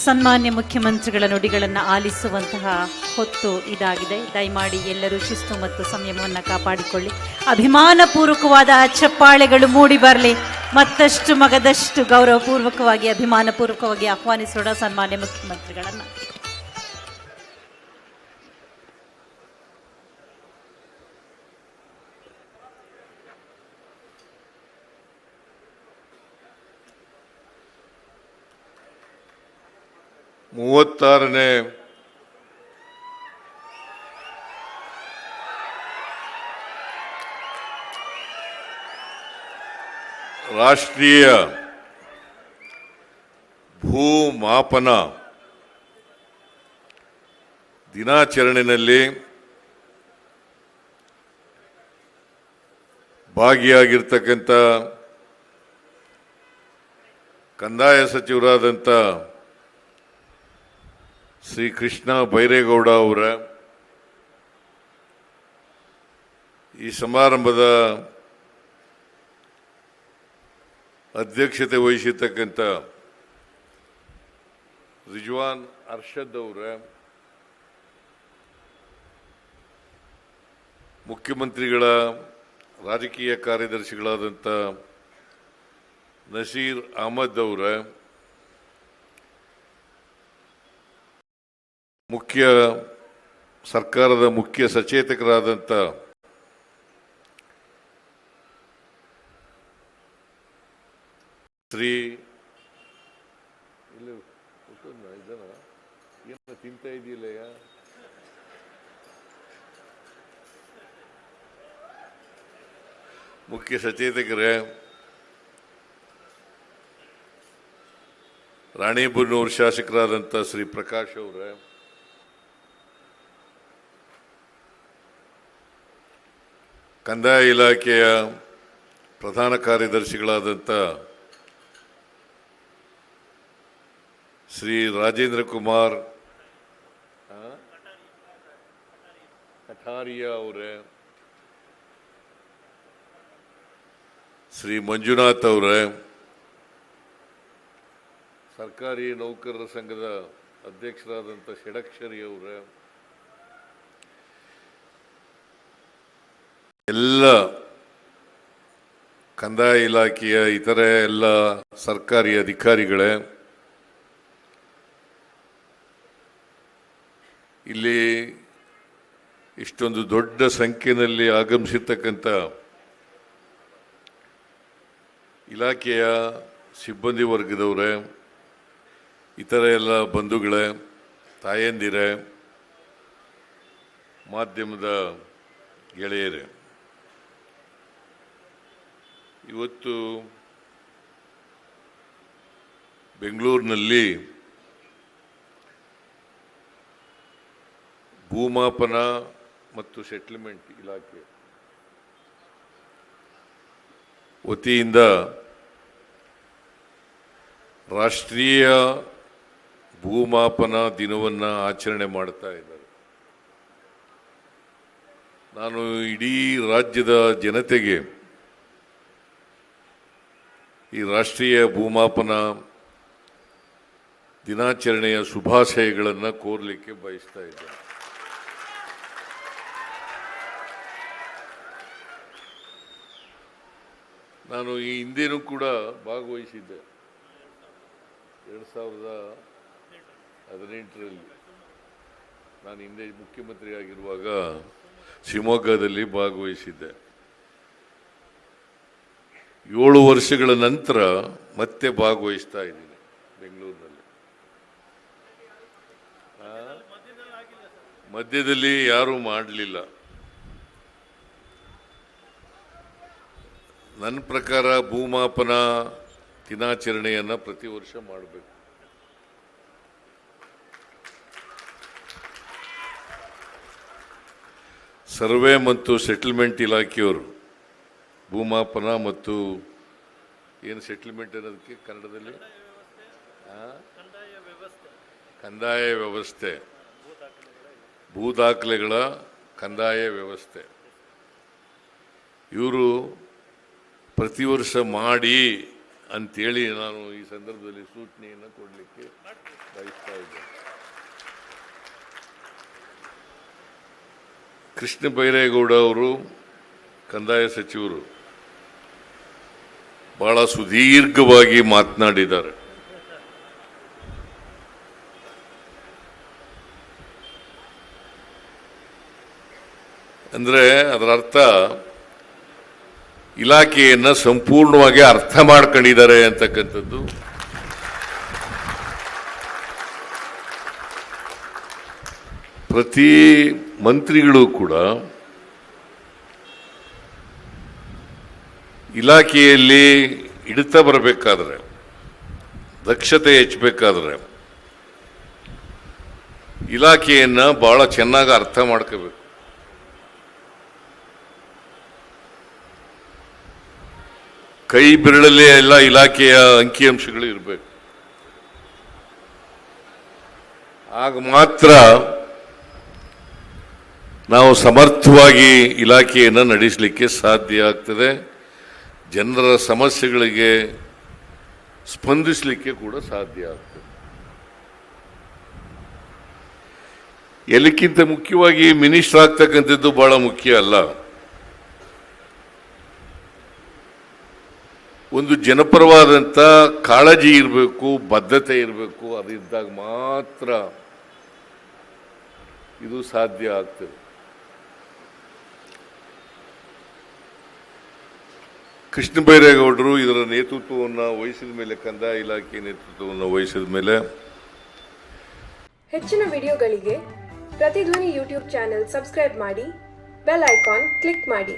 ಸನ್ಮಾನ್ಯ ಮುಖ್ಯಮಂತ್ರಿಗಳ ನುಡಿಗಳನ್ನು ಆಲಿಸುವಂತಹ ಹೊತ್ತು ಇದಾಗಿದೆ. ದಯಮಾಡಿ ಎಲ್ಲರೂ ಶಿಸ್ತು ಮತ್ತು ಸಂಯಮವನ್ನು ಕಾಪಾಡಿಕೊಳ್ಳಿ. ಅಭಿಮಾನಪೂರ್ವಕವಾದ ಚಪ್ಪಾಳೆಗಳು ಮೂಡಿ ಬರಲಿ. ಮತ್ತಷ್ಟು ಮಗದಷ್ಟು ಗೌರವಪೂರ್ವಕವಾಗಿ ಅಭಿಮಾನಪೂರ್ವಕವಾಗಿ ಆಹ್ವಾನಿಸೋಣ ಸನ್ಮಾನ್ಯ ಮುಖ್ಯಮಂತ್ರಿಗಳನ್ನು. ಮೂವತ್ತಾರನೇ ರಾಷ್ಟ್ರೀಯ ಭೂಮಾಪನ ದಿನಾಚರಣೆಯಲ್ಲಿ ಭಾಗಿಯಾಗಿರ್ತಕ್ಕಂಥ ಕಂದಾಯ ಸಚಿವರಾದಂಥ ಶ್ರೀ ಕೃಷ್ಣ ಬೈರೇಗೌಡ ಅವರ ಈ ಸಮಾರಂಭದ ಅಧ್ಯಕ್ಷತೆ ವಹಿಸಿರ್ತಕ್ಕಂಥ ರಿಜ್ವಾನ್ ಅರ್ಷದ್ ಅವರ, ಮುಖ್ಯಮಂತ್ರಿಗಳ ರಾಜಕೀಯ ಕಾರ್ಯದರ್ಶಿಗಳಾದಂಥ ನಸೀರ್ ಅಹಮದ್ ಅವರ, ಸರ್ಕಾರದ ಮುಖ್ಯ ಸಚೇತಕರಾದಂಥ ಶ್ರೀ ಏನು ತಿಂತ ಇದೆಯಲ್ಲ, ಮುಖ್ಯ ಸಚೇತಕರೇ, ರಾಣಿಬೆನ್ನೂರು ಶಾಸಕರಾದಂಥ ಶ್ರೀ ಪ್ರಕಾಶ್ ಅವರೇ, ಕಂದಾಯ ಇಲಾಖೆಯ ಪ್ರಧಾನ ಕಾರ್ಯದರ್ಶಿಗಳಾದಂಥ ಶ್ರೀ ರಾಜೇಂದ್ರ ಕುಮಾರ್ ಕಠಾರಿಯಾ ಅವರೇ, ಶ್ರೀ ಮಂಜುನಾಥ್ ಅವರೇ, ಸರ್ಕಾರಿ ನೌಕರರ ಸಂಘದ ಅಧ್ಯಕ್ಷರಾದಂಥ ಷಡಕ್ಷರಿ ಅವರೇ, ಎಲ್ಲ ಕಂದಾಯ ಇಲಾಖೆಯ ಇತರೆ ಎಲ್ಲ ಸರ್ಕಾರಿ ಅಧಿಕಾರಿಗಳೇ, ಇಲ್ಲಿ ಇಷ್ಟೊಂದು ದೊಡ್ಡ ಸಂಖ್ಯೆಯಲ್ಲಿ ಆಗಮಿಸಿರ್ತಕ್ಕಂಥ ಇಲಾಖೆಯ ಸಿಬ್ಬಂದಿ ವರ್ಗದವರೇ, ಇತರ ಎಲ್ಲ ಬಂಧುಗಳೇ, ತಾಯಂದಿರೇ, ಮಾಧ್ಯಮದ ಗೆಳೆಯರೇ, ಇವತ್ತು ಬೆಂಗಳೂರಿನಲ್ಲಿ ಭೂಮಾಪನ ಮತ್ತು ಸೆಟ್ಲ್ಮೆಂಟ್ ಇಲಾಖೆ ವತಿಯಿಂದ ರಾಷ್ಟ್ರೀಯ ಭೂಮಾಪನ ದಿನವನ್ನು ಆಚರಣೆ ಮಾಡ್ತಾ ಇದ್ದಾರೆ. ನಾನು ಇಡೀ ರಾಜ್ಯದ ಜನತೆಗೆ ಈ ರಾಷ್ಟ್ರೀಯ ಭೂಮಾಪನ ದಿನಾಚರಣೆಯ ಶುಭಾಶಯಗಳನ್ನು ಕೋರಲಿಕ್ಕೆ ಬಯಸ್ತಾ ಇದ್ದೇನೆ. ನಾನು ಈ ಹಿಂದೆನೂ ಕೂಡ ಭಾಗವಹಿಸಿದ್ದೆ. 2018ರಲ್ಲಿ ನಾನು ಹಿಂದೆ ಮುಖ್ಯಮಂತ್ರಿ ಆಗಿರುವಾಗ ಶಿವಮೊಗ್ಗದಲ್ಲಿ ಭಾಗವಹಿಸಿದ್ದೆ. 7 ವರ್ಷಗಳ ನಂತರ ಮತ್ತೆ ಭಾಗವಹಿಸ್ತಾ ಇದ್ದೀನಿ ಬೆಂಗಳೂರಿನಲ್ಲಿ. ಮಧ್ಯದಲ್ಲಿ ಯಾರೂ ಮಾಡಲಿಲ್ಲ. ನನ್ನ ಪ್ರಕಾರ ಭೂಮಾಪನ ದಿನಾಚರಣೆಯನ್ನು ಪ್ರತಿ ವರ್ಷ ಮಾಡಬೇಕು. ಸರ್ವೆ ಮತ್ತು ಸೆಟಲ್ಮೆಂಟ್ ಇಲಾಖೆಯವರು ಭೂಮಾಪನ ಮತ್ತು ಏನು ಸೆಟಲ್ಮೆಂಟ್ ಅನ್ನೋದಕ್ಕೆ ಕನ್ನಡದಲ್ಲಿ ಕಂದಾಯ ವ್ಯವಸ್ಥೆ, ಭೂ ದಾಖಲೆಗಳ ಕಂದಾಯ ವ್ಯವಸ್ಥೆ, ಇವರು ಪ್ರತಿ ವರ್ಷ ಮಾಡಿ ಅಂತೇಳಿ ನಾನು ಈ ಸಂದರ್ಭದಲ್ಲಿ ಸೂಚನೆಯನ್ನು ಕೊಡಲಿಕ್ಕೆ ಬಯಸ್ತಾ ಇದ್ದೇನೆ. ಕೃಷ್ಣ ಬೈರೇಗೌಡ ಅವರು ಕಂದಾಯ ಸಚಿವರು ಬಹಳ ಸುದೀರ್ಘವಾಗಿ ಮಾತನಾಡಿದ್ದಾರೆ. ಅಂದ್ರೆ ಅದರ ಅರ್ಥ ಇಲಾಖೆಯನ್ನ ಸಂಪೂರ್ಣವಾಗಿ ಅರ್ಥ ಮಾಡ್ಕೊಂಡಿದ್ದಾರೆ ಅಂತಕ್ಕಂಥದ್ದು. ಪ್ರತಿ ಮಂತ್ರಿಗಳು ಕೂಡ ಇಲಾಖೆಯಲ್ಲಿ ಹಿಡಿತಾ ಬರಬೇಕಾದ್ರೆ, ದಕ್ಷತೆ ಹೆಚ್ಚಬೇಕಾದ್ರೆ ಇಲಾಖೆಯನ್ನ ಬಹಳ ಚೆನ್ನಾಗಿ ಅರ್ಥ ಮಾಡ್ಕೋಬೇಕು. ಕೈ ಬೆರಳಲ್ಲೇ ಎಲ್ಲ ಇಲಾಖೆಯ ಅಂಕಿಅಂಶಗಳು ಇರಬೇಕು. ಆಗ ಮಾತ್ರ ನಾವು ಸಮರ್ಥವಾಗಿ ಇಲಾಖೆಯನ್ನು ನಡೆಸಲಿಕ್ಕೆ ಸಾಧ್ಯ ಆಗ್ತದೆ. ಜನರ ಸಮಸ್ಯೆಗಳಿಗೆ ಸ್ಪಂದಿಸಲಿಕ್ಕೆ ಕೂಡ ಸಾಧ್ಯ ಆಗ್ತದೆ. ಎಲ್ಲಕ್ಕಿಂತ ಮುಖ್ಯವಾಗಿ ಮಿನಿಸ್ಟರ್ ಆಗ್ತಕ್ಕಂಥದ್ದು ಬಹಳ ಮುಖ್ಯ ಅಲ್ಲ. ಒಂದು ಜನಪರವಾದಂಥ ಕಾಳಜಿ ಇರಬೇಕು, ಬದ್ಧತೆ ಇರಬೇಕು. ಅದಿದ್ದಾಗ ಮಾತ್ರ ಇದು ಸಾಧ್ಯ ಆಗ್ತದೆ. ಕೃಷ್ಣ ಬೈರೇಗೌಡರು ಇದರ ನೇತೃತ್ವವನ್ನು ವಹಿಸಿದ ಮೇಲೆ, ಕಂದಾಯ ಇಲಾಖೆ ನೇತೃತ್ವವನ್ನು ವಹಿಸಿದ ಮೇಲೆ ಹೆಚ್ಚಿನ ವಿಡಿಯೋಗಳಿಗೆ ಪ್ರತಿಧ್ವನಿ ಯೂಟ್ಯೂಬ್ ಚಾನೆಲ್ ಸಬ್ಸ್ಕ್ರೈಬ್ ಮಾಡಿ, ಬೆಲ್ ಐಕಾನ್ ಕ್ಲಿಕ್ ಮಾಡಿ.